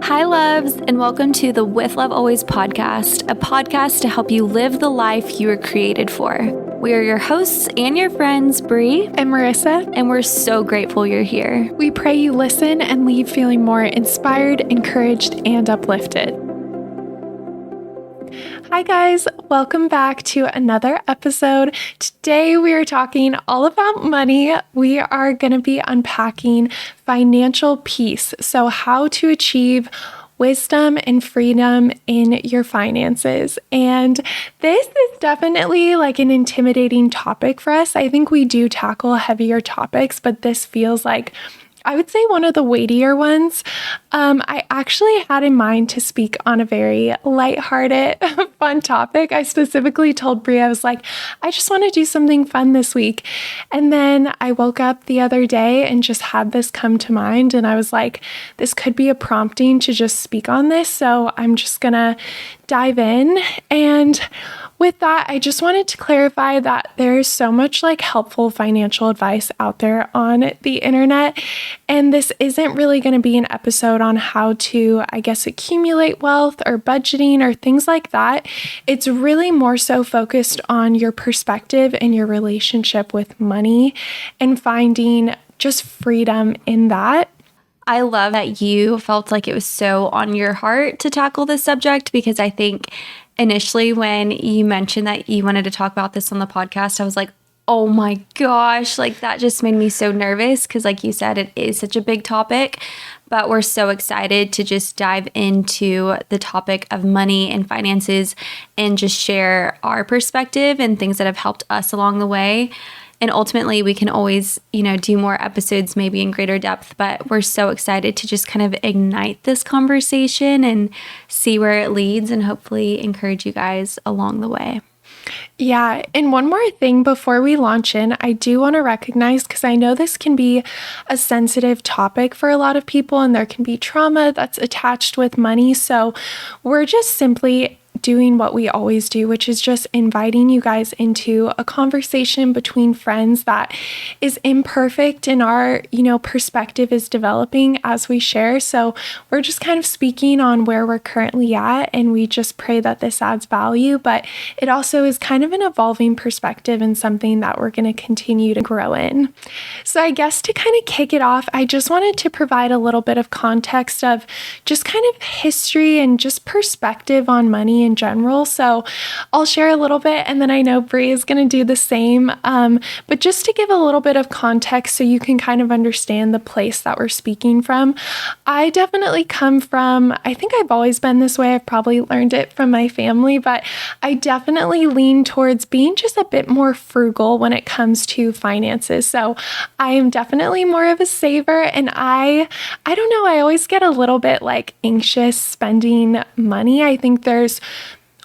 Hi, loves, and welcome to the With Love Always podcast, a podcast to help you live the life you were created for. We are your hosts and your friends, Bree and Marissa, and we're so grateful you're here. We pray you listen and leave feeling more inspired, encouraged, and uplifted. Hi guys, welcome back to another episode. Today we are talking all about money. We are going to be unpacking financial peace. So how to achieve wisdom and freedom in your finances. And this is definitely like an intimidating topic for us. I think we do tackle heavier topics, but this feels like I would say one of the weightier ones. I actually had in mind to speak on a very lighthearted, fun topic. I specifically told Brie, I was like, I just want to do something fun this week. And then I woke up the other day and just had this come to mind. And I was like, this could be a prompting to just speak on this. So I'm just going to dive in. And with that, I just wanted to clarify that there's so much like helpful financial advice out there on the internet. And this isn't really going to be an episode on how to, I guess, accumulate wealth or budgeting or things like that. It's really more so focused on your perspective and your relationship with money and finding just freedom in that. I love that you felt like it was so on your heart to tackle this subject, because I think initially when you mentioned that you wanted to talk about this on the podcast, I was like, oh my gosh, like that just made me so nervous because like you said, it is such a big topic, but we're so excited to just dive into the topic of money and finances and just share our perspective and things that have helped us along the way. And ultimately, we can always, do more episodes maybe in greater depth, but we're so excited to just kind of ignite this conversation and see where it leads and hopefully encourage you guys along the way. Yeah. And one more thing before we launch in, I do want to recognize, because I know this can be a sensitive topic for a lot of people and there can be trauma that's attached with money. So we're just simply doing what we always do, which is just inviting you guys into a conversation between friends that is imperfect and our, perspective is developing as we share. So we're just kind of speaking on where we're currently at, and we just pray that this adds value, but it also is kind of an evolving perspective and something that we're going to continue to grow in. So I guess to kind of kick it off, I just wanted to provide a little bit of context of just kind of history and just perspective on money in general. So I'll share a little bit, and then I know Bree is going to do the same. But just to give a little bit of context so you can kind of understand the place that we're speaking from, I definitely come from, I think I've always been this way. I've probably learned it from my family, but I definitely lean towards being just a bit more frugal when it comes to finances. So I am definitely more of a saver, and I don't know, I always get a little bit like anxious spending money. I think there's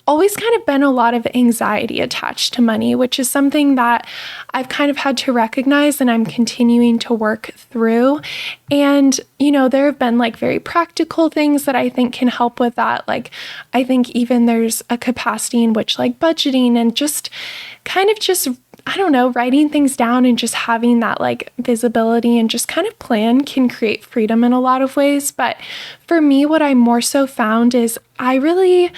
always kind of been a lot of anxiety attached to money, which is something that I've kind of had to recognize and I'm continuing to work through. And, there have been like very practical things that I think can help with that. Like, I think even there's a capacity in which like budgeting and just kind of just, I don't know, writing things down and just having that like visibility and just kind of plan can create freedom in a lot of ways. But for me, what I more so found is I really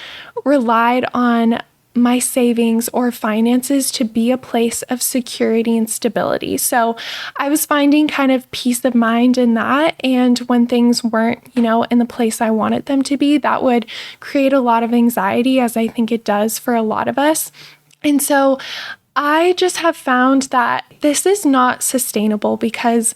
relied on my savings or finances to be a place of security and stability. So I was finding kind of peace of mind in that. And when things weren't, in the place I wanted them to be, that would create a lot of anxiety, as I think it does for a lot of us. And so I just have found that this is not sustainable, because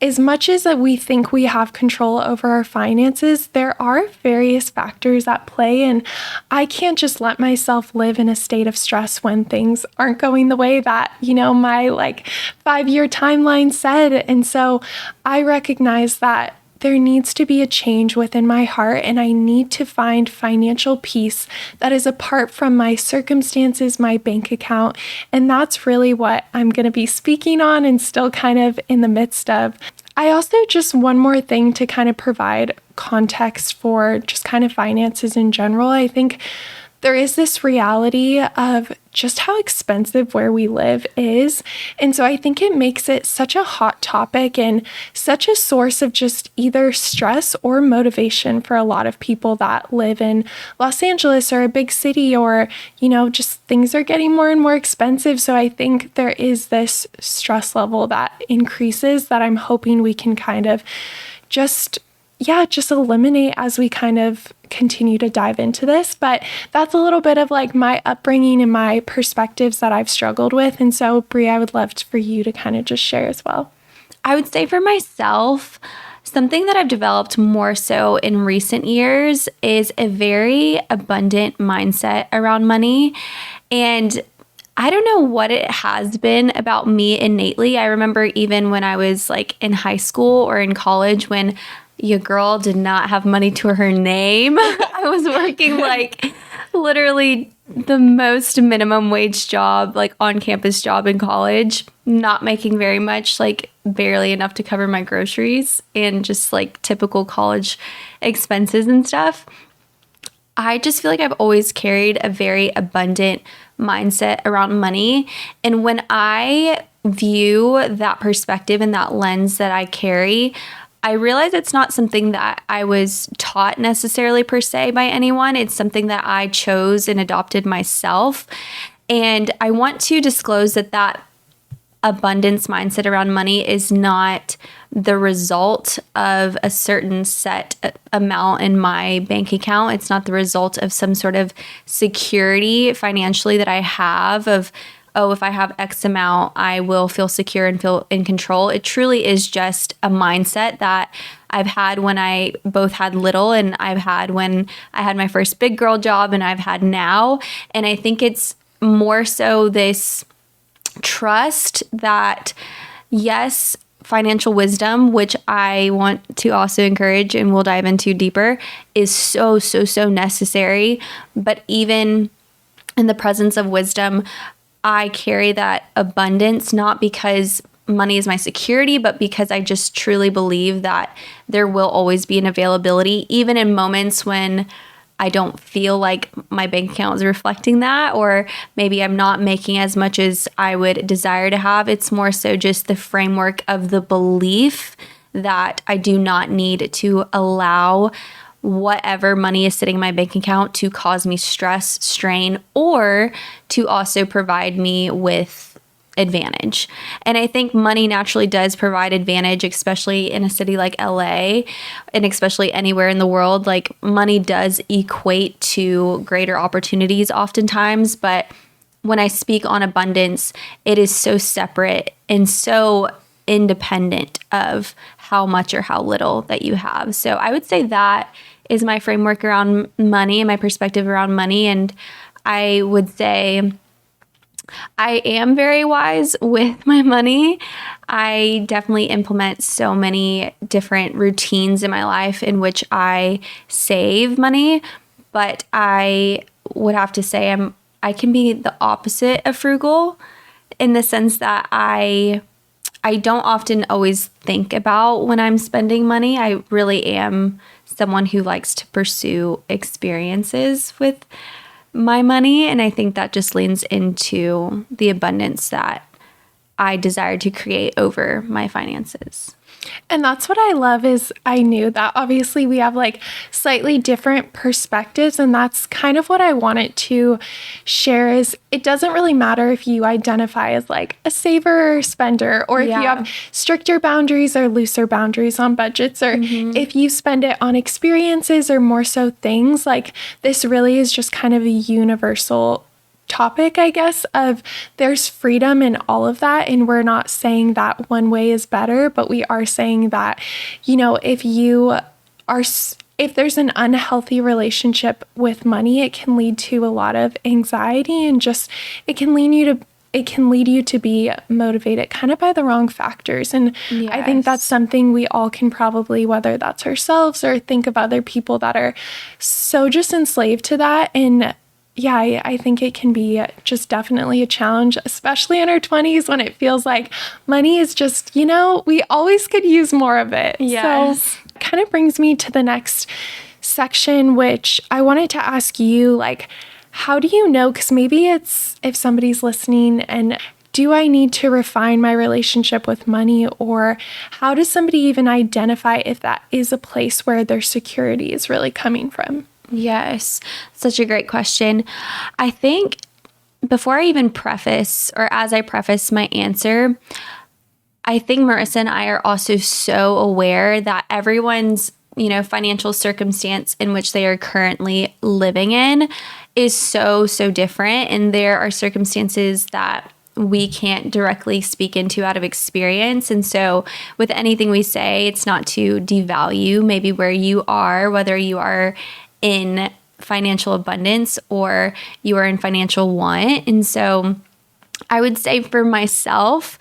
as much as we think we have control over our finances, there are various factors at play, and I can't just let myself live in a state of stress when things aren't going the way that, my like 5-year timeline said. And so I recognize that there needs to be a change within my heart, and I need to find financial peace that is apart from my circumstances, my bank account. And that's really what I'm going to be speaking on and still kind of in the midst of. I also just one more thing to kind of provide context for just kind of finances in general. I think there is this reality of just how expensive where we live is. And so I think it makes it such a hot topic and such a source of just either stress or motivation for a lot of people that live in Los Angeles or a big city, or, just things are getting more and more expensive. So I think there is this stress level that increases that I'm hoping we can kind of just eliminate as we kind of continue to dive into this. But that's a little bit of like my upbringing and my perspectives that I've struggled with. And so, Brie, I would love for you to kind of just share as well. I would say for myself, something that I've developed more so in recent years is a very abundant mindset around money. And I don't know what it has been about me innately. I remember even when I was like in high school or in college, when your girl did not have money to her name. I was working like literally the most minimum wage job, like on campus job in college, not making very much, like barely enough to cover my groceries and just like typical college expenses and stuff. I just feel like I've always carried a very abundant mindset around money. And when I view that perspective and that lens that I carry, I realize it's not something that I was taught necessarily per se by anyone. It's something that I chose and adopted myself. And I want to disclose that abundance mindset around money is not the result of a certain set amount in my bank account. It's not the result of some sort of security financially that I have of, oh, if I have X amount, I will feel secure and feel in control. It truly is just a mindset that I've had when I both had little, and I've had when I had my first big girl job, and I've had now. And I think it's more so this trust that, yes, financial wisdom, which I want to also encourage and we'll dive into deeper, is so necessary. But even in the presence of wisdom, I carry that abundance, not because money is my security, but because I just truly believe that there will always be an availability, even in moments when I don't feel like my bank account is reflecting that, or maybe I'm not making as much as I would desire to have. It's more so just the framework of the belief that I do not need to allow whatever money is sitting in my bank account to cause me stress, strain, or to also provide me with advantage. And I think money naturally does provide advantage, especially in a city like LA, and especially anywhere in the world. Like, money does equate to greater opportunities oftentimes. But when I speak on abundance, it is so separate and so independent of how much or how little that you have. So I would say that is my framework around money and my perspective around money. And I would say I am very wise with my money. I definitely implement so many different routines in my life in which I save money, but I would have to say I can be the opposite of frugal, in the sense that I don't often always think about when I'm spending money. I really am someone who likes to pursue experiences with my money. And I think that just leans into the abundance that I desire to create over my finances. And that's what I love is I knew that obviously we have like slightly different perspectives, and that's kind of what I wanted to share is it doesn't really matter if you identify as like a saver or spender, or if you have stricter boundaries or looser boundaries on budgets, or if you spend it on experiences or more so things. Like, this really is just kind of a universal topic, I guess, of there's freedom in all of that. And we're not saying that one way is better, but we are saying that, if there's an unhealthy relationship with money, it can lead to a lot of anxiety, and just, it can lead you to be motivated kind of by the wrong factors. And I think that's something we all can probably, whether that's ourselves or think of other people that are so just enslaved to that. And yeah, I think it can be just definitely a challenge, especially in our 20s, when it feels like money is just, we always could use more of it. Yes. So it kind of brings me to the next section, which I wanted to ask you, like, how do you know? Because maybe it's if somebody's listening and do I need to refine my relationship with money? Or how does somebody even identify if that is a place where their security is really coming from? Yes, such a great question. I think before I even preface, or as I preface my answer, I think Marissa and I are also so aware that everyone's, financial circumstance in which they are currently living in is so, so different. And there are circumstances that we can't directly speak into out of experience. And so with anything we say, it's not to devalue maybe where you are, whether you are in financial abundance or you are in financial want. And so I would say for myself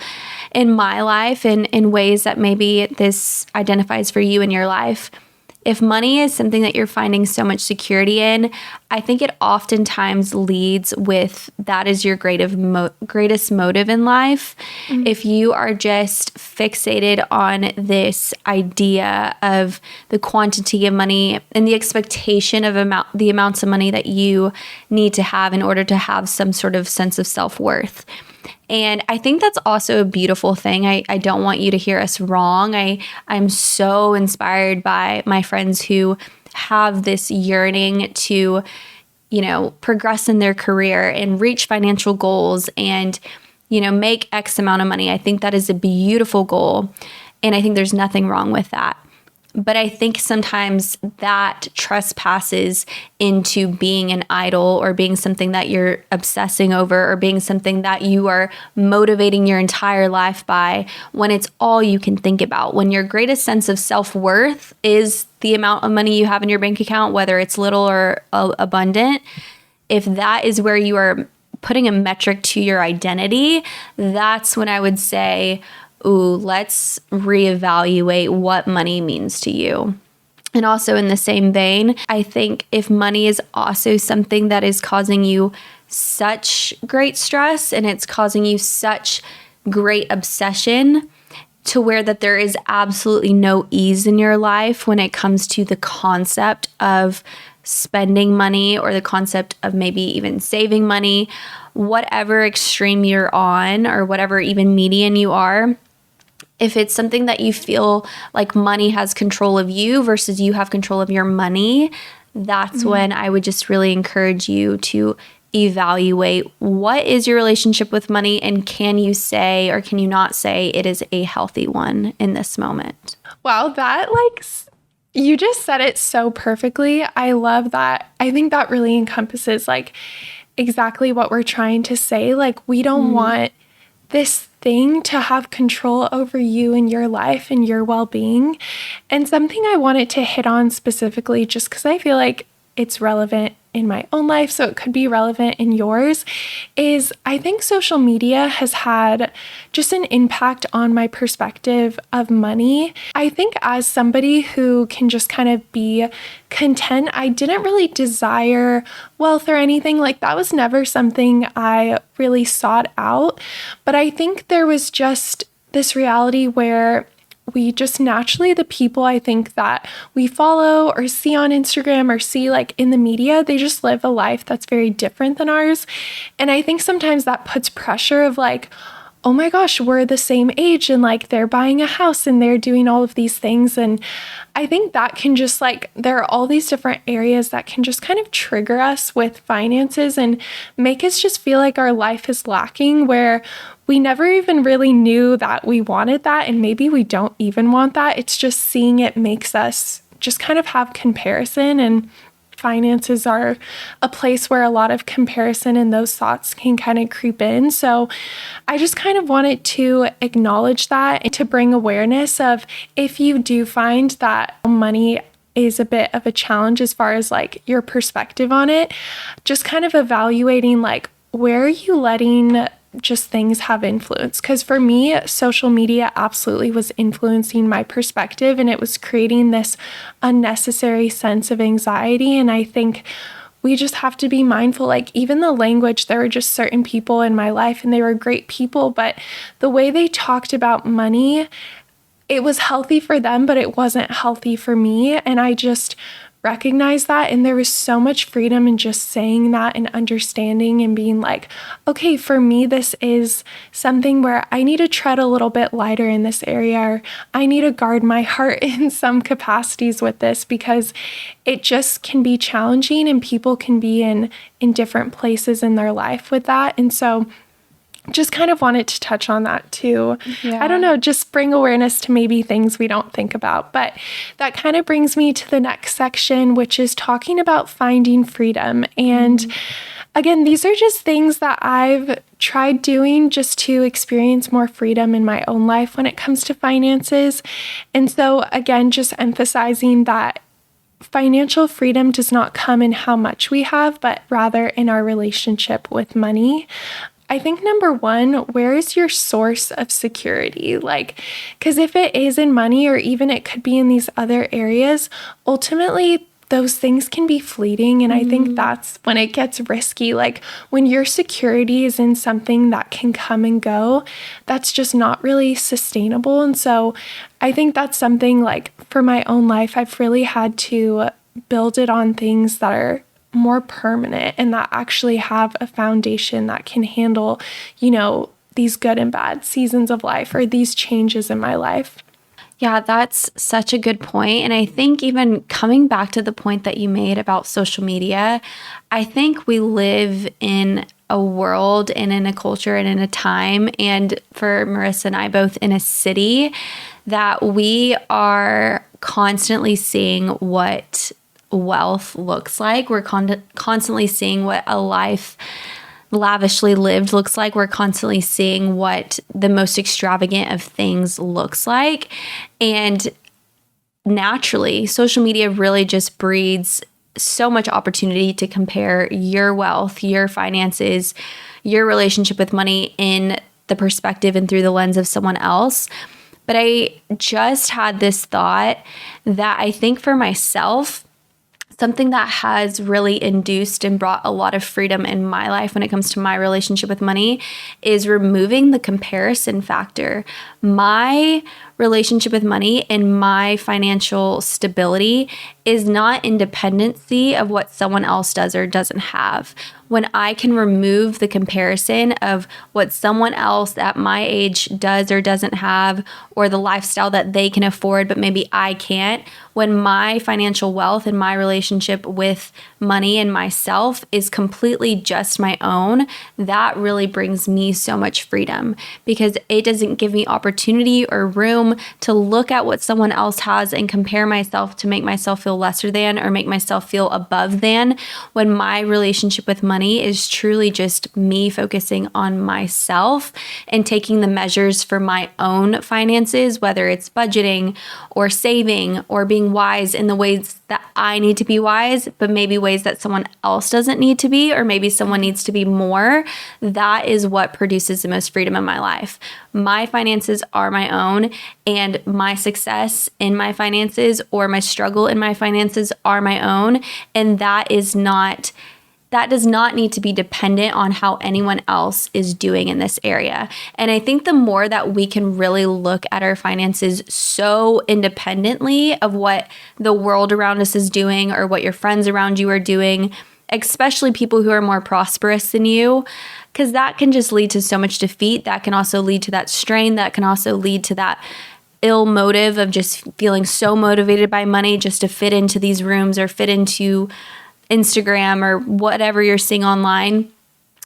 in my life and in ways that maybe this identifies for you in your life, if money is something that you're finding so much security in, I think it oftentimes leads with that is your greatest motive in life. Mm-hmm. If you are just fixated on this idea of the quantity of money and the expectation of the amounts of money that you need to have in order to have some sort of sense of self-worth. And I think that's also a beautiful thing. I don't want you to hear us wrong. I'm so inspired by my friends who have this yearning to, progress in their career and reach financial goals and, make X amount of money. I think that is a beautiful goal. And I think there's nothing wrong with that. But I think sometimes that trespasses into being an idol or being something that you're obsessing over or being something that you are motivating your entire life by when it's all you can think about. When your greatest sense of self-worth is the amount of money you have in your bank account, whether it's little or abundant, if that is where you are putting a metric to your identity, that's when I would say, ooh, let's reevaluate what money means to you. And also in the same vein, I think if money is also something that is causing you such great stress and it's causing you such great obsession to where that there is absolutely no ease in your life when it comes to the concept of spending money or the concept of maybe even saving money, whatever extreme you're on or whatever even median you are, if it's something that you feel like money has control of you versus you have control of your money, that's when I would just really encourage you to evaluate what is your relationship with money and can you say or can you not say it is a healthy one in this moment? Wow, that you just said it so perfectly. I love that. I think that really encompasses exactly what we're trying to say. We don't want this thing to have control over you and your life and your well-being. And something I wanted to hit on specifically, just because I feel like it's relevant in my own life, so it could be relevant in yours, is I think social media has had just an impact on my perspective of money. I think as somebody who can just kind of be content, I didn't really desire wealth or anything. That was never something I really sought out. But I think there was just this reality where we just naturally, the people I think that we follow or see on Instagram or see in the media, they just live a life that's very different than ours. And I think sometimes that puts pressure of oh my gosh, we're the same age and they're buying a house and they're doing all of these things. And I think that can just there are all these different areas that can just kind of trigger us with finances and make us just feel like our life is lacking, where we never even really knew that we wanted that. And maybe we don't even want that. It's just seeing it makes us just kind of have comparison, and finances are a place where a lot of comparison and those thoughts can kind of creep in. So I just kind of wanted to acknowledge that and to bring awareness of if you do find that money is a bit of a challenge as far as your perspective on it, just kind of evaluating where are you letting just things have influence? Because for me, social media absolutely was influencing my perspective, and it was creating this unnecessary sense of anxiety. And I think we just have to be mindful, even the language, there were just certain people in my life and they were great people, but the way they talked about money, it was healthy for them, but it wasn't healthy for me. And I just recognize that. And there was so much freedom in just saying that and understanding and being like, okay, for me, this is something where I need to tread a little bit lighter in this area, or I need to guard my heart in some capacities with this, because it just can be challenging and people can be in different places in their life with that. And so just kind of wanted to touch on that too. Yeah. I don't know, just bring awareness to maybe things we don't think about. But that kind of brings me to the next section, which is talking about finding freedom. And again, these are just things that I've tried doing just to experience more freedom in my own life when it comes to finances. And so again, just emphasizing that financial freedom does not come in how much we have, but rather in our relationship with money. I think number one, where is your source of security? Because if it is in money, or even it could be in these other areas, ultimately those things can be fleeting. And I think that's when it gets risky. When your security is in something that can come and go, that's just not really sustainable. And so I think that's something for my own life, I've really had to build it on things that are more permanent and that actually have a foundation that can handle, these good and bad seasons of life or these changes in my life. Yeah, that's such a good point. And I think even coming back to the point that you made about social media, I think we live in a world and in a culture and in a time, and for Marissa and I both in a city, that we are constantly seeing what wealth looks like. We're constantly seeing what a life lavishly lived looks like. We're constantly seeing what the most extravagant of things looks like. And naturally, social media really just breeds so much opportunity to compare your wealth, your finances, your relationship with money in the perspective and through the lens of someone else. But I just had this thought that I think for myself, something that has really induced and brought a lot of freedom in my life when it comes to my relationship with money is removing the comparison factor. My relationship with money and my financial stability is not in dependency of what someone else does or doesn't have. When I can remove the comparison of what someone else at my age does or doesn't have, or the lifestyle that they can afford, but maybe I can't, when my financial wealth and my relationship with money and myself is completely just my own, that really brings me so much freedom, because it doesn't give me opportunity or room to look at what someone else has and compare myself to make myself feel lesser than or make myself feel above than, when my relationship with money is truly just me focusing on myself and taking the measures for my own finances, whether it's budgeting or saving or being wise in the ways that I need to be wise, but maybe ways that someone else doesn't need to be, or maybe someone needs to be more. That is what produces the most freedom in my life. My finances are my own, and my success in my finances or my struggle in my finances are my own. And that does not need to be dependent on how anyone else is doing in this area. And I think the more that we can really look at our finances so independently of what the world around us is doing or what your friends around you are doing, especially people who are more prosperous than you, because that can just lead to so much defeat. That can also lead to that strain. That can also lead to that ill motive of just feeling so motivated by money just to fit into these rooms or fit into Instagram or whatever you're seeing online.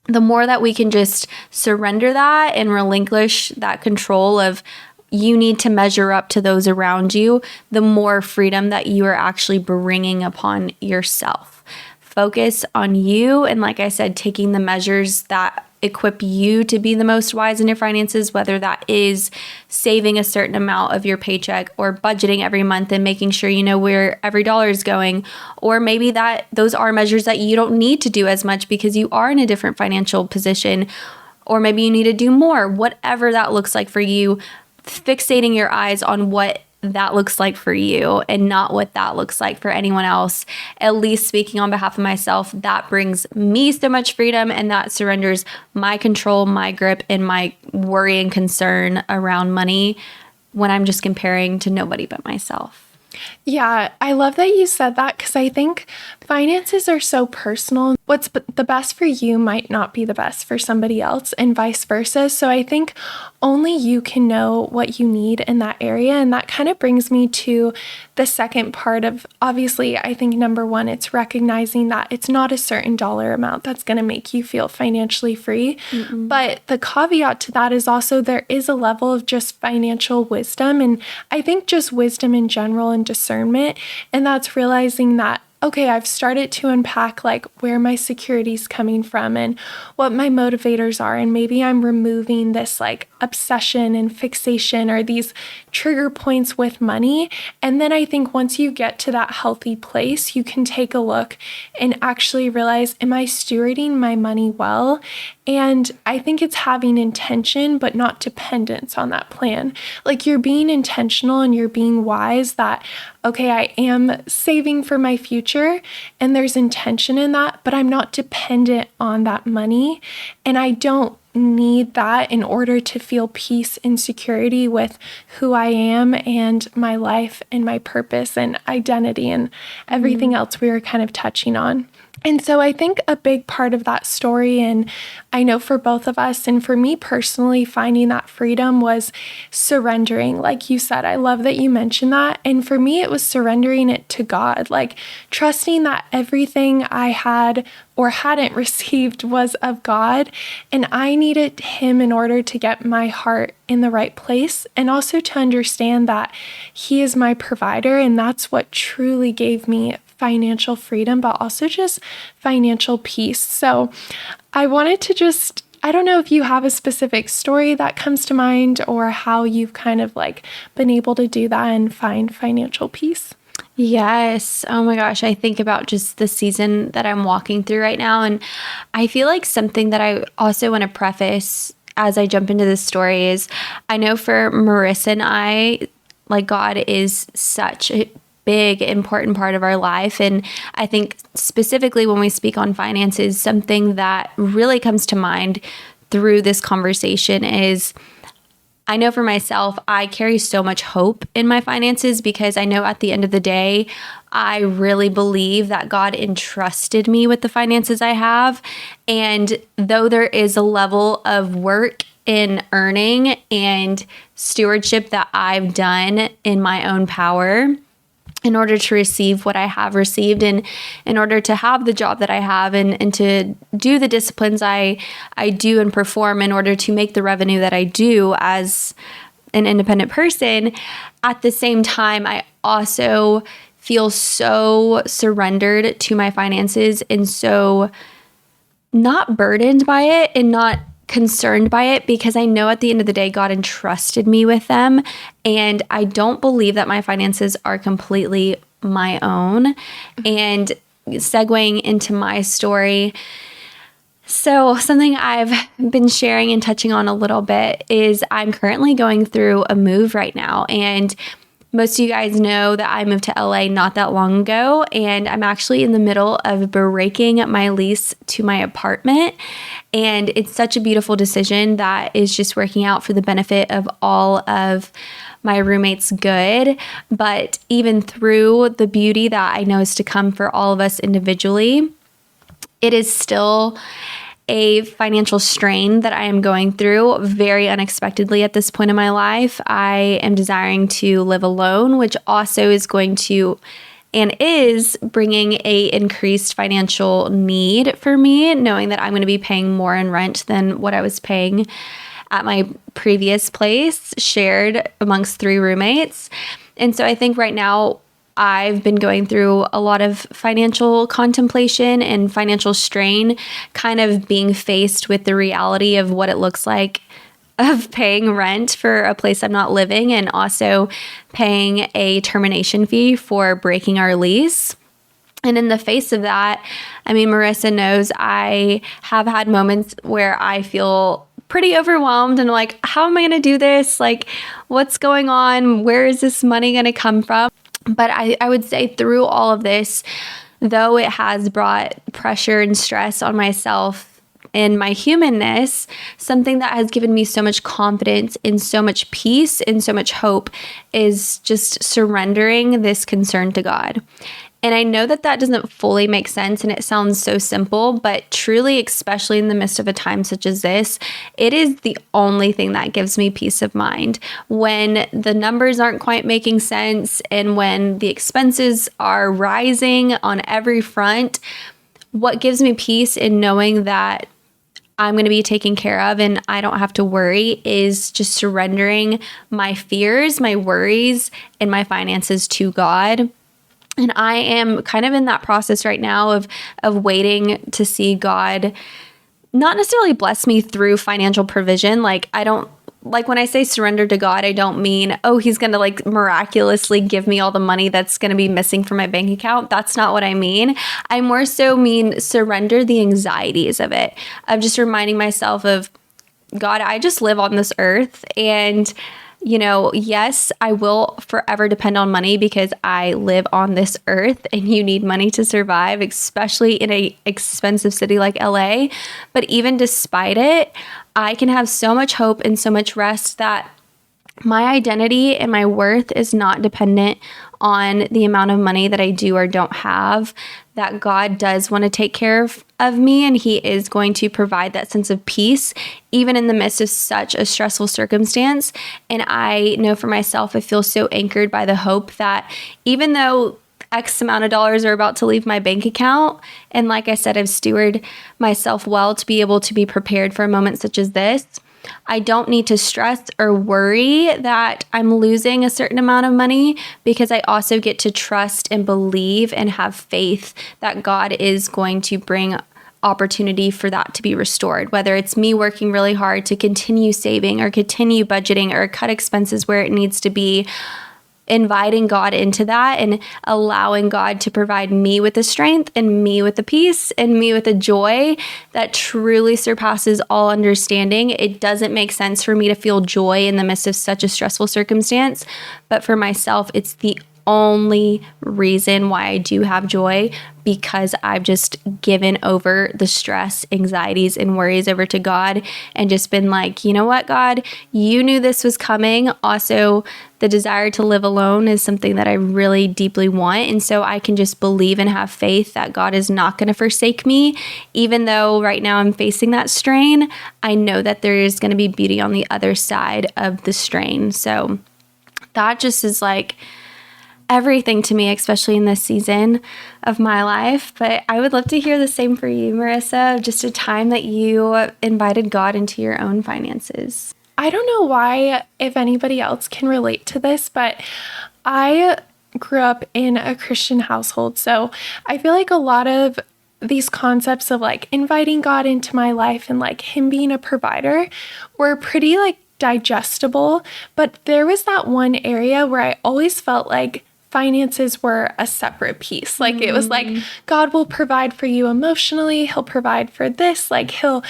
The more that we can just surrender that and relinquish that control of you need to measure up to those around you, the more freedom that you are actually bringing upon yourself. Focus on you. And like I said, taking the measures that equip you to be the most wise in your finances, whether that is saving a certain amount of your paycheck or budgeting every month and making sure you know where every dollar is going, or maybe that those are measures that you don't need to do as much because you are in a different financial position, or maybe you need to do more, whatever that looks like for you, fixating your eyes on what that looks like for you and not what that looks like for anyone else. At least speaking on behalf of myself, that brings me so much freedom, and that surrenders my control, my grip, and my worry and concern around money when I'm just comparing to nobody but myself. Yeah, I love that you said that because I think finances are so personal. What's the best for you might not be the best for somebody else, and vice versa. So I think only you can know what you need in that area. And that kind of brings me to the second part of, obviously, I think number one, it's recognizing that it's not a certain dollar amount that's going to make you feel financially free. But the caveat to that is also there is a level of just financial wisdom. And I think just wisdom in general and discernment. And that's realizing that, okay, I've started to unpack like where my security is coming from and what my motivators are. And maybe I'm removing this like obsession and fixation or these trigger points with money. And then I think once you get to that healthy place, you can take a look and actually realize, am I stewarding my money well? And I think it's having intention, but not dependence on that plan. Like you're being intentional and you're being wise that, okay, I am saving for my future and there's intention in that, but I'm not dependent on that money. And I don't need that in order to feel peace and security with who I am and my life and my purpose and identity and everything else we were kind of touching on. And so I think a big part of that story, and I know for both of us and for me personally, finding that freedom was surrendering. Like you said, I love that you mentioned that. And for me, it was surrendering it to God, like trusting that everything I had or hadn't received was of God. And I needed Him in order to get my heart in the right place and also to understand that He is my provider. And that's what truly gave me financial freedom, but also just financial peace. So I wanted to just, I don't know if you have a specific story that comes to mind or how you've kind of like been able to do that and find financial peace. Yes. Oh my gosh. I think about just the season that I'm walking through right now. And I feel like something that I also want to preface as I jump into this story is I know for Marissa and I, like God is such a big, important part of our life. And I think specifically when we speak on finances, something that really comes to mind through this conversation is I know for myself, I carry so much hope in my finances because I know at the end of the day, I really believe that God entrusted me with the finances I have. And though there is a level of work in earning and stewardship that I've done in my own power, in order to receive what I have received and in order to have the job that I have and to do the disciplines I do and perform in order to make the revenue that I do as an independent person, at the same time, I also feel so surrendered to my finances and so not burdened by it and not concerned by it because I know at the end of the day, God entrusted me with them. And I don't believe that my finances are completely my own. And segueing into my story, so something I've been sharing and touching on a little bit is I'm currently going through a move right now. And most of you guys know that I moved to LA not that long ago, and I'm actually in the middle of breaking my lease to my apartment. And it's such a beautiful decision that is just working out for the benefit of all of my roommates' good. But even through the beauty that I know is to come for all of us individually, it is still a financial strain that I am going through very unexpectedly at this point in my life. I am desiring to live alone, which also is going to and is bringing a increased financial need for me, knowing that I'm going to be paying more in rent than what I was paying at my previous place, shared amongst 3 roommates. And so I think right now I've been going through a lot of financial contemplation and financial strain, kind of being faced with the reality of what it looks like of paying rent for a place I'm not living and also paying a termination fee for breaking our lease. And in the face of that, I mean, Marissa knows I have had moments where I feel pretty overwhelmed and like, how am I going to do this? Like, what's going on? Where is this money going to come from? But I would say through all of this, though it has brought pressure and stress on myself in my humanness, something that has given me so much confidence and so much peace and so much hope is just surrendering this concern to God. And I know that that doesn't fully make sense and it sounds so simple, but truly, especially in the midst of a time such as this, it is the only thing that gives me peace of mind. When the numbers aren't quite making sense and when the expenses are rising on every front, what gives me peace in knowing that I'm going to be taken care of and I don't have to worry is just surrendering my fears, my worries, and my finances to God. And I am kind of in that process right now of waiting to see God not necessarily bless me through financial provision. Like when I say surrender to God, I don't mean, oh, he's going to like miraculously give me all the money that's going to be missing from my bank account. That's not what I mean. I more so mean surrender the anxieties of it, of just reminding myself of, God, I just live on this earth and yes, I will forever depend on money because I live on this earth and you need money to survive, especially in an expensive city like LA. But even despite it, I can have so much hope and so much rest that my identity and my worth is not dependent on the amount of money that I do or don't have, that God does want to take care of me and he is going to provide that sense of peace, even in the midst of such a stressful circumstance. And I know for myself, I feel so anchored by the hope that even though X amount of dollars are about to leave my bank account, and like I said, I've stewarded myself well to be able to be prepared for a moment such as this, I don't need to stress or worry that I'm losing a certain amount of money because I also get to trust and believe and have faith that God is going to bring opportunity for that to be restored, whether it's me working really hard to continue saving or continue budgeting or cut expenses where it needs to be. Inviting God into that and allowing God to provide me with the strength and me with the peace and me with the joy that truly surpasses all understanding. It doesn't make sense for me to feel joy in the midst of such a stressful circumstance, but for myself, it's the only reason why I do have joy, because I've just given over the stress, anxieties, and worries over to God and just been like, you know what, God, you knew this was coming. Also, the desire to live alone is something that I really deeply want. And so I can just believe and have faith that God is not going to forsake me. Even though right now I'm facing that strain, I know that there is going to be beauty on the other side of the strain. So that just is like everything to me, especially in this season of my life. But I would love to hear the same for you, Marissa, just a time that you invited God into your own finances. I don't know why, if anybody else can relate to this, but I grew up in a Christian household. So I feel like a lot of these concepts of like inviting God into my life and like him being a provider were pretty like digestible. But there was that one area where I always felt like finances were a separate piece. Like it was like, God will provide for you emotionally. He'll provide for this. Like he'll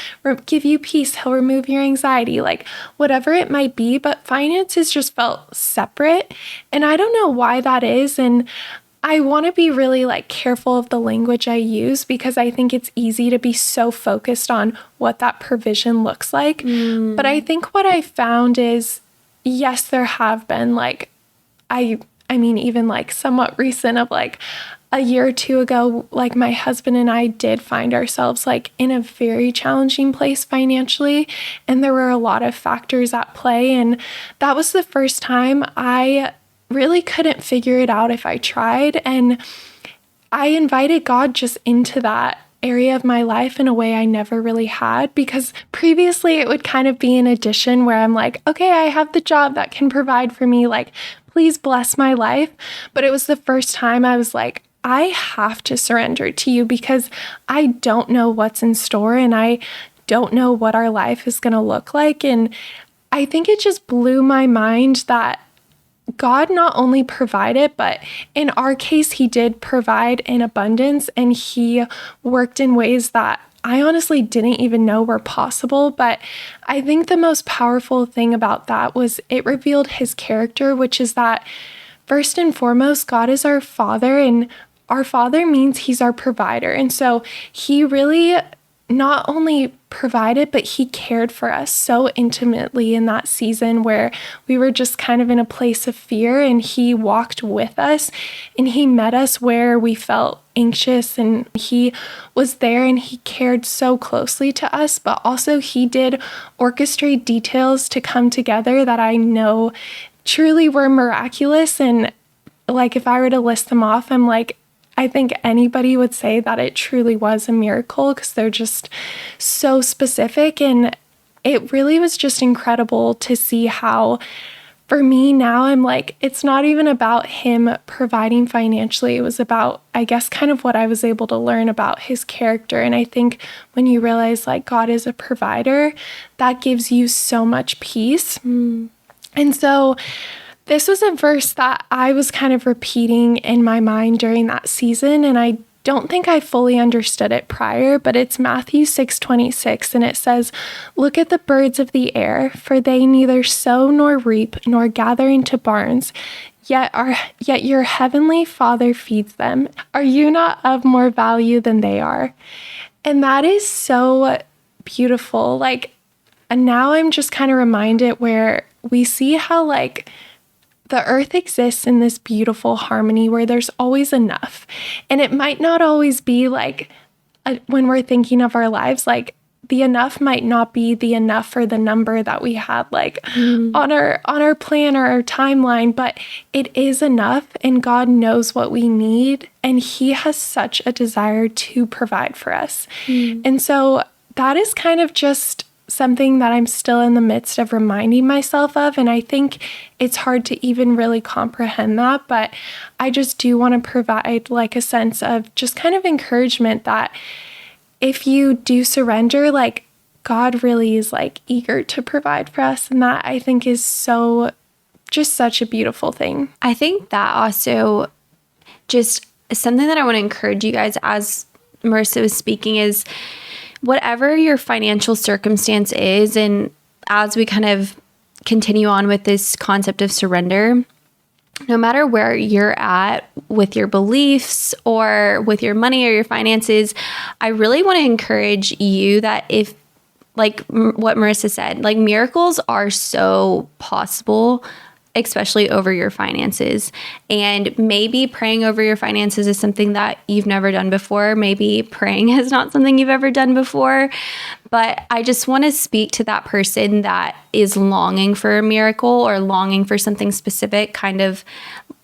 give you peace. He'll remove your anxiety, like whatever it might be. But finances just felt separate. And I don't know why that is. And I want to be really like careful of the language I use because I think it's easy to be so focused on what that provision looks like. But I think what I found is, yes, there have been like, I mean, even like somewhat recent of like a year or two ago, like my husband and I did find ourselves like in a very challenging place financially. And there were a lot of factors at play. And that was the first time I really couldn't figure it out if I tried. And I invited God just into that area of my life in a way I never really had, because previously it would kind of be an addition where I'm like, okay, I have the job that can provide for me, like, please bless my life. But it was the first time I was like, I have to surrender to you because I don't know what's in store and I don't know what our life is going to look like. And I think it just blew my mind that God not only provided, but in our case, he did provide in abundance, and he worked in ways that I honestly didn't even know were possible. But I think the most powerful thing about that was it revealed his character, which is that first and foremost, God is our Father, and our Father means he's our provider. And so he really not only provided, but he cared for us so intimately in that season where we were just kind of in a place of fear, and he walked with us and he met us where we felt anxious, and he was there and he cared so closely to us, but also he did orchestrate details to come together that I know truly were miraculous. And like, if I were to list them off, I'm like, I think anybody would say that it truly was a miracle because they're just so specific. And it really was just incredible to see how, for me now, I'm like, it's not even about him providing financially. It was about, I guess, kind of what I was able to learn about his character. And I think when you realize like God is a provider, that gives you so much peace. And so this was a verse that I was kind of repeating in my mind during that season, and I don't think I fully understood it prior, but it's Matthew 6:26, and it says, "Look at the birds of the air, for they neither sow nor reap nor gather into barns, yet your heavenly Father feeds them. Are you not of more value than they are?" And that is so beautiful. Like, and now I'm just kind of reminded where we see how like the earth exists in this beautiful harmony where there's always enough. And it might not always be like when we're thinking of our lives, like the enough might not be the enough for the number that we had like on our plan or our timeline, but it is enough, and God knows what we need, and he has such a desire to provide for us. And so that is kind of just something that I'm still in the midst of reminding myself of. And I think it's hard to even really comprehend that, but I just do want to provide like a sense of just kind of encouragement that if you do surrender, like God really is like eager to provide for us. And that I think is so just such a beautiful thing. I think that also just something that I want to encourage you guys as Marissa was speaking is whatever your financial circumstance is, and as we kind of continue on with this concept of surrender, no matter where you're at with your beliefs or with your money or your finances, I really want to encourage you that if, like what Marissa said, like miracles are so possible, especially over your finances. And maybe praying over your finances is something that you've never done before. Maybe praying is not something you've ever done before. But I just want to speak to that person that is longing for a miracle or longing for something specific, kind of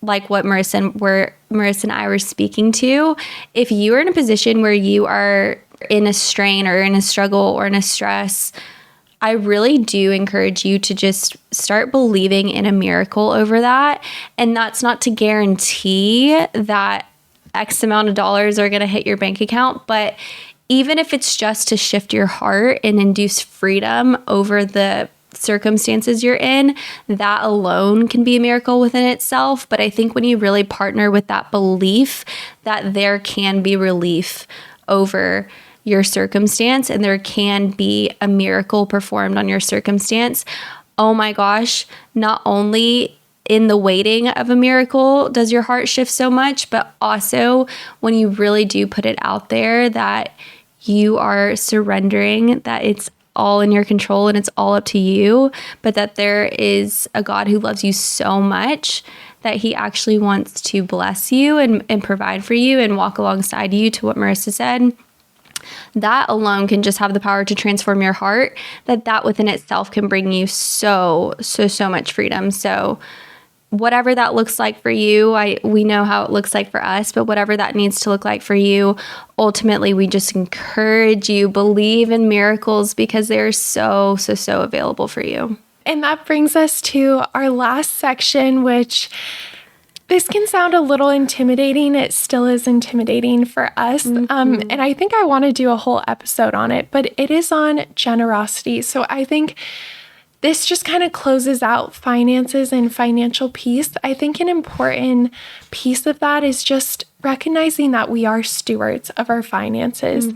like what Marissa and I were speaking to. If you are in a position where you are in a strain or in a struggle or in a stress, I really do encourage you to just start believing in a miracle over that. And that's not to guarantee that X amount of dollars are going to hit your bank account, but even if it's just to shift your heart and induce freedom over the circumstances you're in, that alone can be a miracle within itself. But I think when you really partner with that belief that there can be relief over your circumstance and there can be a miracle performed on your circumstance, oh my gosh, not only in the waiting of a miracle does your heart shift so much, but also when you really do put it out there that you are surrendering, that it's all in your control and it's all up to you, but that there is a God who loves you so much that he actually wants to bless you and provide for you and walk alongside you, to what Marissa said. That alone can just have the power to transform your heart, that within itself can bring you so much freedom. So whatever that looks like for you, we know how it looks like for us, but whatever that needs to look like for you, ultimately, we just encourage you, believe in miracles because they're so available for you. And that brings us to our last section, which this can sound a little intimidating. It still is intimidating for us. And I think I want to do a whole episode on it, but it is on generosity. So I think this just kind of closes out finances and financial peace. I think an important piece of that is just recognizing that we are stewards of our finances.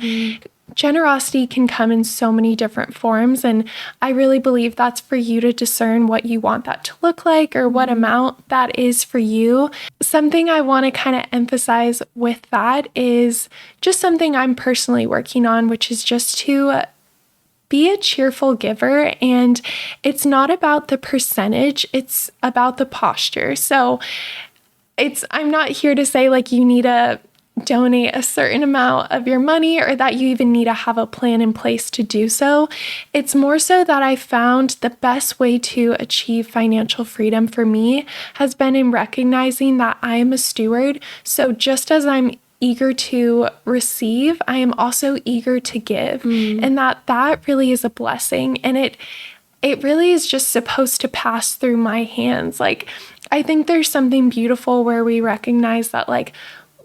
Generosity can come in so many different forms, and I really believe that's for you to discern what you want that to look like or what amount that is for you. Something I want to kind of emphasize with that is just something I'm personally working on, which is just to be a cheerful giver. And it's not about the percentage, it's about the posture. So I'm not here to say like you need to donate a certain amount of your money or that you even need to have a plan in place to do so. It's more so that I found the best way to achieve financial freedom for me has been in recognizing that I am a steward. So just as I'm eager to receive, I am also eager to give. And that really is a blessing. And it really is just supposed to pass through my hands. Like, I think there's something beautiful where we recognize that, like,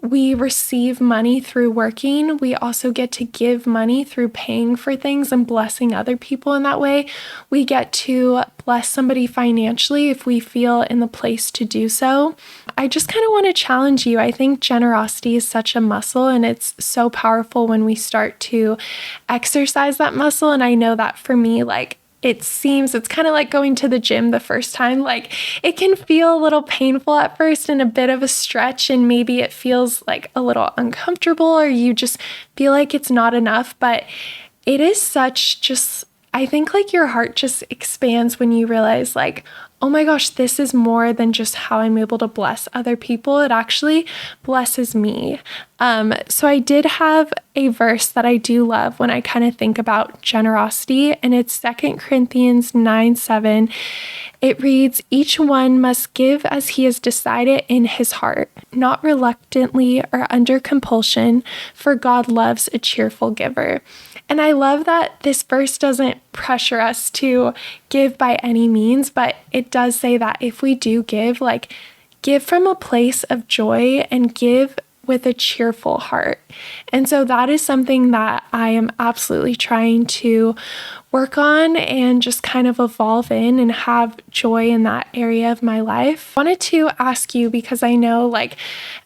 we receive money through working. We also get to give money through paying for things and blessing other people in that way. We get to bless somebody financially if we feel in the place to do so. I just kind of want to challenge you. I think generosity is such a muscle, and it's so powerful when we start to exercise that muscle. And I know that for me, like, it's kind of like going to the gym the first time. Like, it can feel a little painful at first and a bit of a stretch, and maybe it feels like a little uncomfortable, or you just feel like it's not enough. But it is I think like your heart just expands when you realize, like, oh my gosh, this is more than just how I'm able to bless other people. It actually blesses me. So I did have a verse that I do love when I kind of think about generosity, and it's 2 Corinthians 9:7. It reads, "Each one must give as he has decided in his heart, not reluctantly or under compulsion, for God loves a cheerful giver." And I love that this verse doesn't pressure us to give by any means, but it does say that if we do give, like, give from a place of joy and give with a cheerful heart. And so that is something that I am absolutely trying to work on and just kind of evolve in and have joy in that area of my life. I wanted to ask you, because I know, like,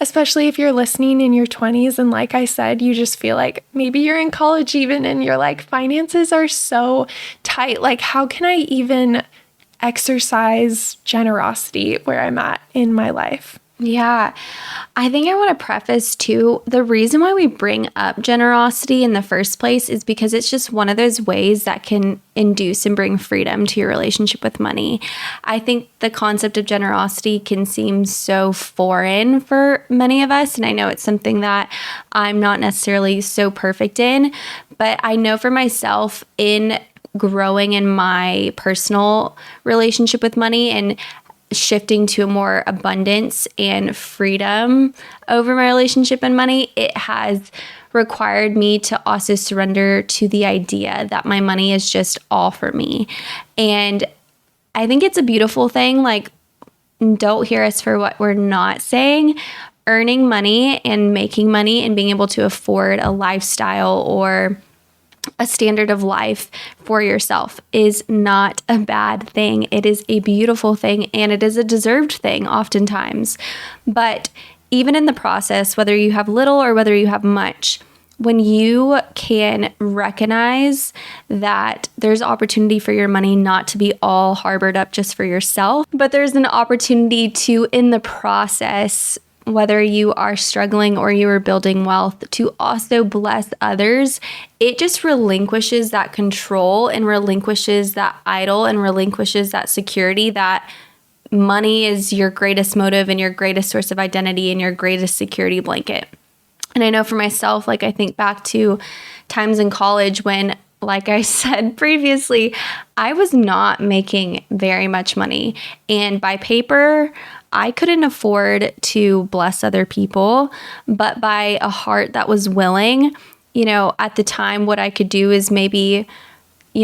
especially if you're listening in your 20s, and like I said, you just feel like maybe you're in college even and you're like, finances are so tight. Like, how can I even exercise generosity where I'm at in my life? Yeah, I think I want to preface too, the reason why we bring up generosity in the first place is because it's just one of those ways that can induce and bring freedom to your relationship with money. I think the concept of generosity can seem so foreign for many of us, and I know it's something that I'm not necessarily so perfect in, but I know for myself, in growing in my personal relationship with money and shifting to a more abundance and freedom over my relationship and money, it has required me to also surrender to the idea that my money is just all for me. And I think it's a beautiful thing. Like, don't hear us for what we're not saying. Earning money and making money and being able to afford a lifestyle or a standard of life for yourself is not a bad thing. It is a beautiful thing, and it is a deserved thing oftentimes. But even in the process, whether you have little or whether you have much, when you can recognize that there's opportunity for your money not to be all harbored up just for yourself, but there's an opportunity to, in the process, whether you are struggling or you are building wealth, to also bless others, it just relinquishes that control and relinquishes that idol and relinquishes that security that money is your greatest motive and your greatest source of identity and your greatest security blanket. And I know for myself, like, I think back to times in college when, like I said previously, I was not making very much money. And by paper, I couldn't afford to bless other people, but by a heart that was willing, at the time, what I could do is maybe,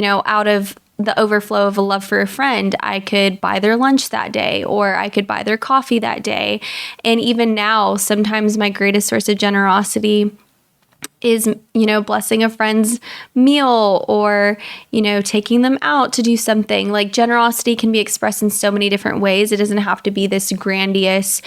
out of the overflow of a love for a friend, I could buy their lunch that day, or I could buy their coffee that day. And even now, sometimes my greatest source of generosity is, blessing a friend's meal or, taking them out to do something. Like, generosity can be expressed in so many different ways. It doesn't have to be this grandiose,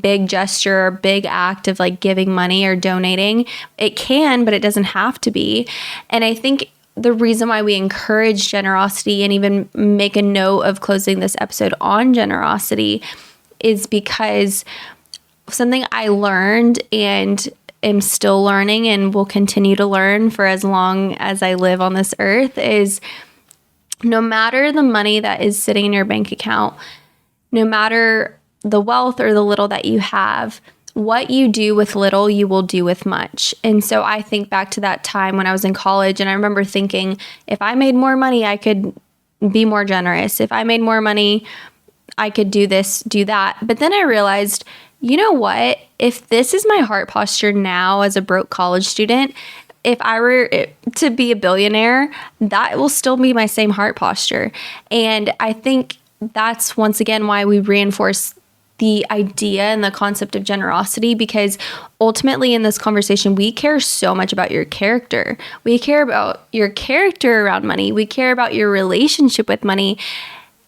big gesture or big act of like giving money or donating. It can, but it doesn't have to be. And I think the reason why we encourage generosity and even make a note of closing this episode on generosity is because something I learned, and am still learning and will continue to learn for as long as I live on this earth is no matter the money that is sitting in your bank account, no matter the wealth or the little that you have, what you do with little, you will do with much. And so I think back to that time when I was in college, and I remember thinking, if I made more money, I could be more generous. If I made more money, I could do this, do that. But then I realized, you know what? If this is my heart posture now as a broke college student, if I were to be a billionaire, that will still be my same heart posture. And I think that's once again why we reinforce the idea and the concept of generosity, because ultimately in this conversation, we care so much about your character. We care about your character around money. We care about your relationship with money.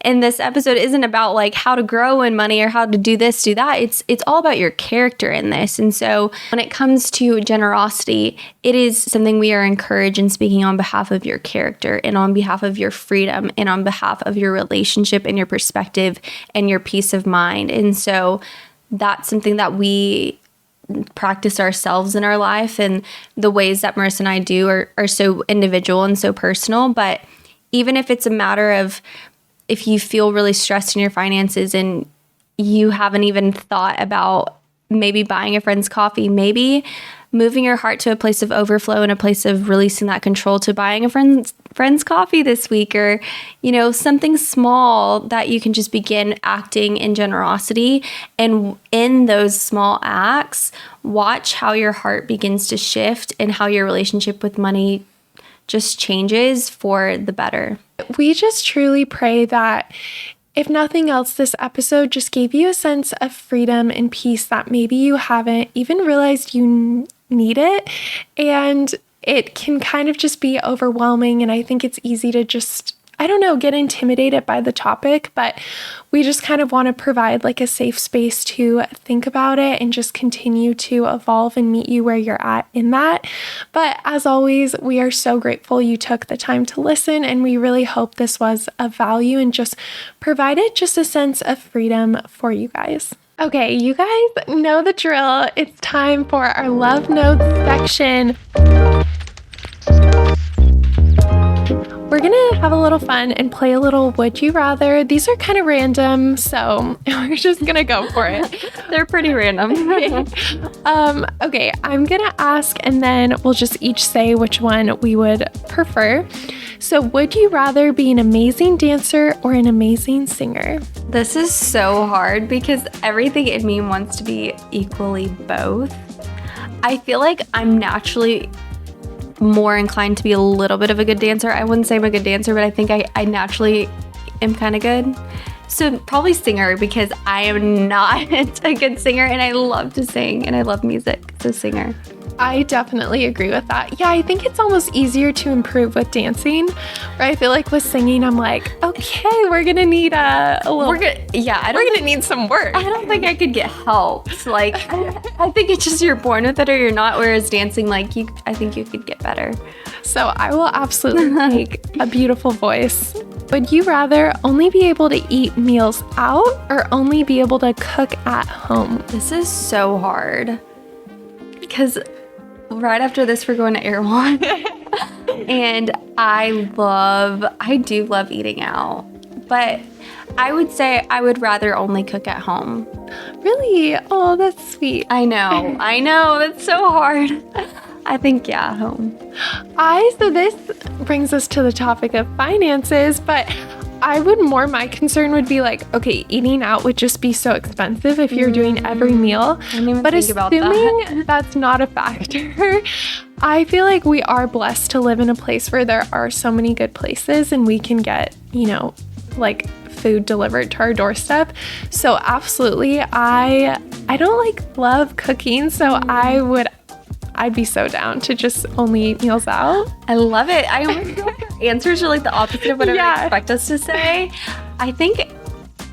And this episode isn't about like how to grow in money or how to do this, do that. It's all about your character in this. And so when it comes to generosity, it is something we are encouraged in speaking on behalf of your character and on behalf of your freedom and on behalf of your relationship and your perspective and your peace of mind. And so that's something that we practice ourselves in our life, and the ways that Marissa and I do are so individual and so personal. But even if it's a matter of, if you feel really stressed in your finances and you haven't even thought about maybe buying a friend's coffee, maybe moving your heart to a place of overflow and a place of releasing that control to buying a friend's coffee this week, or, you know, something small that you can just begin acting in generosity. And in those small acts, watch how your heart begins to shift and how your relationship with money just changes for the better. We just truly pray that if nothing else, this episode just gave you a sense of freedom and peace that maybe you haven't even realized you need it. And it can kind of just be overwhelming. And I think it's easy to just, I don't know, get intimidated by the topic, but we just kind of want to provide like a safe space to think about it and just continue to evolve and meet you where you're at in that. But as always, we are so grateful you took the time to listen, and we really hope this was of value and just provided just a sense of freedom for you guys. Okay, you guys know the drill. It's time for our love notes section. We're gonna have a little fun and play a little Would You Rather. These are kind of random, so we're just gonna go for it. They're pretty random. Okay, I'm gonna ask and then we'll just each say which one we would prefer. So would you rather be an amazing dancer or an amazing singer? This is so hard because everything in me wants to be equally both. I feel like I'm naturally more inclined to be a little bit of a good dancer. I wouldn't say I'm a good dancer, but I think I naturally am kind of good. So probably singer, because I am not a good singer and I love to sing and I love music. So singer. I definitely agree with that. Yeah, I think it's almost easier to improve with dancing, where I feel like with singing, I'm like, okay, we're gonna need a little. We're gonna need some work. I don't think I could get help. Like, I think it's just you're born with it or you're not. Whereas dancing, like I think you could get better. So I will absolutely take a beautiful voice. Would you rather only be able to eat meals out or only be able to cook at home? This is so hard because right after this, we're going to Erewhon. And I do love eating out. But I would say I would rather only cook at home. Really? Oh, that's sweet. I know. That's so hard. I think, yeah, home. So this brings us to the topic of finances, but my concern would be like, okay, eating out would just be so expensive if you're doing every meal. I didn't even but think about assuming that's not a factor, I feel like we are blessed to live in a place where there are so many good places and we can get, like food delivered to our doorstep. So absolutely, I don't love cooking, so I'd be so down to just only eat meals out. I love it. I always feel like our answers are like the opposite of what I would expect us to say. I think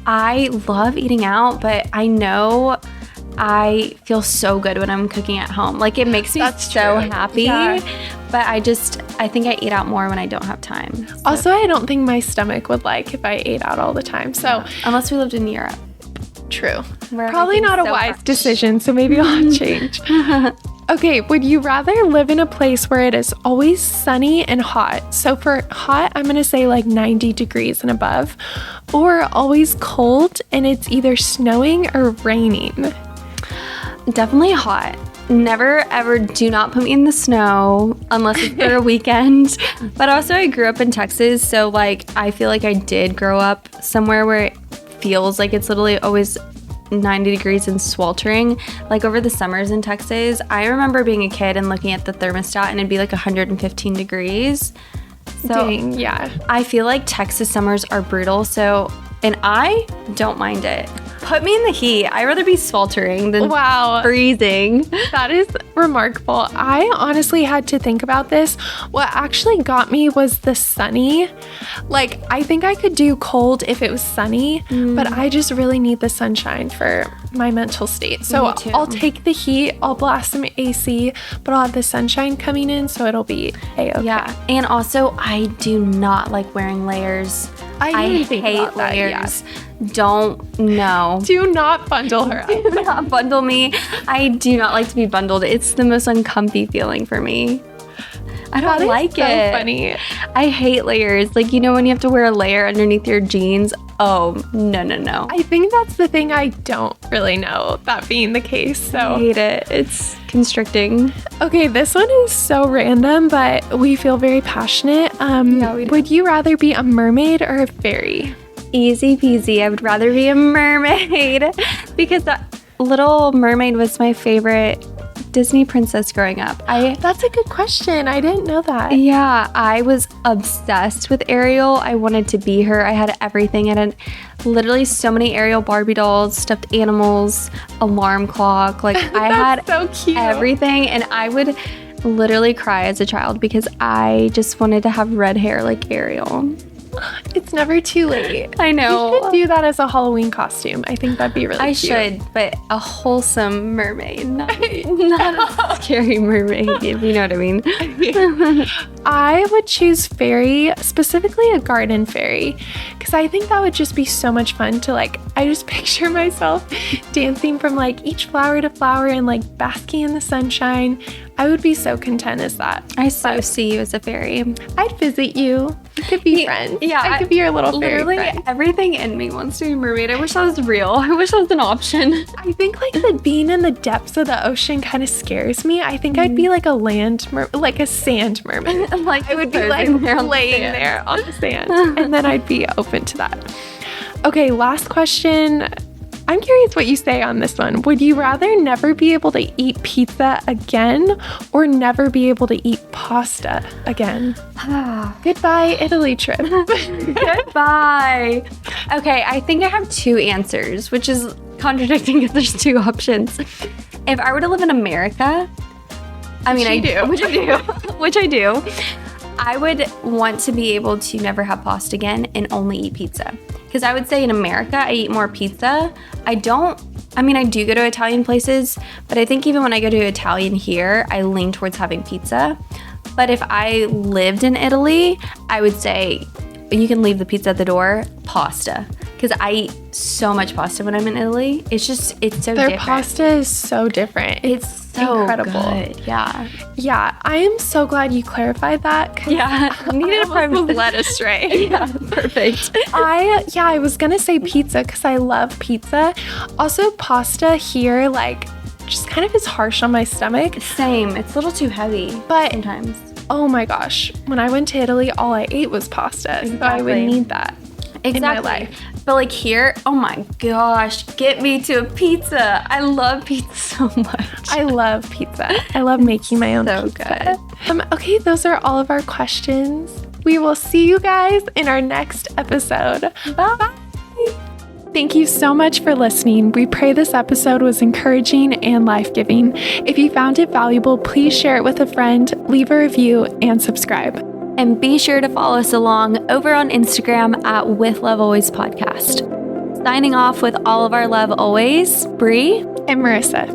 I love eating out, but I know I feel so good when I'm cooking at home. Like, it makes me so happy. Yeah. But I think I eat out more when I don't have time. So. Also, I don't think my stomach would like if I ate out all the time. So unless we lived in Europe. True. Probably not a wise decision, so maybe I'll change. Okay, would you rather live in a place where it is always sunny and hot? So for hot, I'm going to say like 90 degrees and above, or always cold and it's either snowing or raining? Definitely hot. Never ever, do not put me in the snow unless it's for a weekend. But also I grew up in Texas, so like I feel like I did grow up somewhere where it feels like it's literally always 90 degrees and sweltering. Like over the summers in Texas, I remember being a kid and looking at the thermostat and it'd be like 115 degrees. So Dang, yeah. I feel like Texas summers are brutal, and I don't mind it. Put me in the heat. I'd rather be sweltering than freezing. That is remarkable. I honestly had to think about this. What actually got me was the sunny. Like, I think I could do cold if it was sunny, but I just really need the sunshine for my mental state. So I'll take the heat, I'll blast some AC, but I'll have the sunshine coming in, so it'll be A-okay. Yeah, and also I do not like wearing layers. I hate layers. Don't know. Do not bundle her up. Do not bundle me. I do not like to be bundled. It's the most uncomfy feeling for me. I don't like it. So funny. I hate layers. Like, you know, when you have to wear a layer underneath your jeans. Oh, no. I think that's the thing I don't really know, that being the case. So I hate it. It's constricting. Okay, this one is so random, but we feel very passionate. Would you rather be a mermaid or a fairy? Easy peasy. I would rather be a mermaid because the Little Mermaid was my favorite Disney princess growing up. That's a good question. I didn't know that. Yeah, I was obsessed with Ariel. I wanted to be her. I had everything. I had literally so many Ariel Barbie dolls, stuffed animals, alarm clock. Like I had so cute. Everything, and I would literally cry as a child because I just wanted to have red hair like Ariel. It's never too late. I know. You should do that as a Halloween costume. I think that'd be really cute. I should, but a wholesome mermaid, not a scary mermaid, if you know what I mean. I would choose fairy, specifically a garden fairy, because I think that would just be so much fun to I just picture myself dancing from each flower to flower and basking in the sunshine. I would be so content as that. I see you as a fairy. I'd visit you. We could be friends. Yeah, I could be your little fairy friend. Everything in me wants to be a mermaid. I wish that was real. I wish that was an option. I think the being in the depths of the ocean kind of scares me. I think I'd be like a sand mermaid. I would be laying there on the sand, and then I'd be open to that. Okay, last question. I'm curious what you say on this one. Would you rather never be able to eat pizza again or never be able to eat pasta again? Goodbye, Italy trip. Goodbye. Okay, I think I have two answers, which is contradicting because there's two options. If I were to live in America, which I do, I would want to be able to never have pasta again and only eat pizza. Because I would say in America, I eat more pizza. I do go to Italian places, but I think even when I go to Italian here, I lean towards having pizza. But if I lived in Italy, I would say you can leave the pizza at the door, pasta. Because I eat so much pasta when I'm in Italy. It's so different. Their pasta is so different. It's so incredible. Good. Yeah. Yeah, I am so glad you clarified that. Yeah. I was led astray. Yeah, perfect. I was going to say pizza because I love pizza. Also, pasta here, just kind of is harsh on my stomach. Same. It's a little too heavy sometimes. Oh my gosh. When I went to Italy, all I ate was pasta. Exactly. So I would need that in my life. But here, oh my gosh, get me to a pizza. I love pizza so much. I love pizza. I love making my own pizza. So good. Okay, those are all of our questions. We will see you guys in our next episode. Bye. Thank you so much for listening. We pray this episode was encouraging and life-giving. If you found it valuable, please share it with a friend, leave a review, and subscribe. And be sure to follow us along over on Instagram at With Love Always Podcast. Signing off with all of our love always, Bree and Marissa.